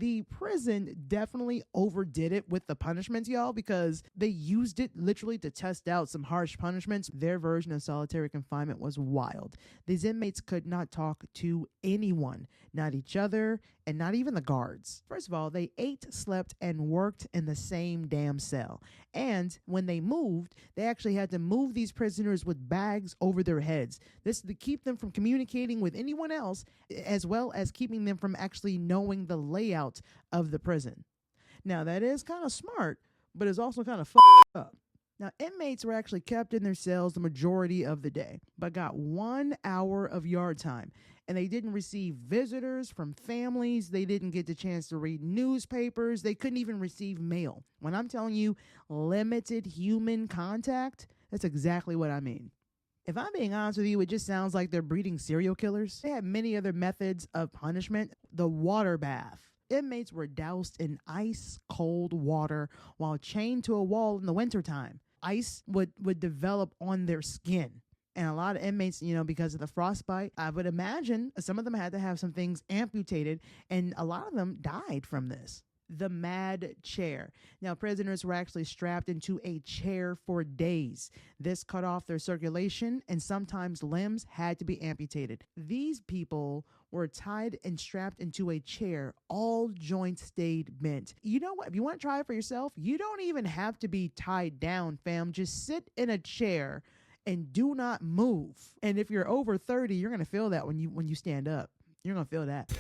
The prison definitely overdid it with the punishments, y'all, because they used it literally to test out some harsh punishments. Their version of solitary confinement was wild. These inmates could not talk to anyone, not each other, and not even the guards. First of all, they ate, slept, and worked in the same damn cell. And when they moved, they actually had to move these prisoners with bags over their heads. This is to keep them from communicating with anyone else, as well as keeping them from actually knowing the layout of the prison. Now, that is kind of smart, but it's also kind of fucked up. Now, inmates were actually kept in their cells the majority of the day, but got 1 hour of yard time. And they didn't receive visitors from families. They didn't get the chance to read newspapers. They couldn't even receive mail. When I'm telling you limited human contact, that's exactly what I mean. If I'm being honest with you, it just sounds like they're breeding serial killers. They had many other methods of punishment. The water bath. Inmates were doused in ice cold water while chained to a wall in the wintertime. Ice would develop on their skin. And a lot of inmates, because of the frostbite, I would imagine some of them had to have some things amputated, and a lot of them died from this. The mad chair. Now, prisoners were actually strapped into a chair for days. This cut off their circulation, and sometimes limbs had to be amputated. These people were tied and strapped into a chair. All joints stayed bent. You know what? If you want to try it for yourself, you don't even have to be tied down, fam. Just sit in a chair and do not move. And if you're over 30, you're going to feel that when you stand up. You're going to feel that.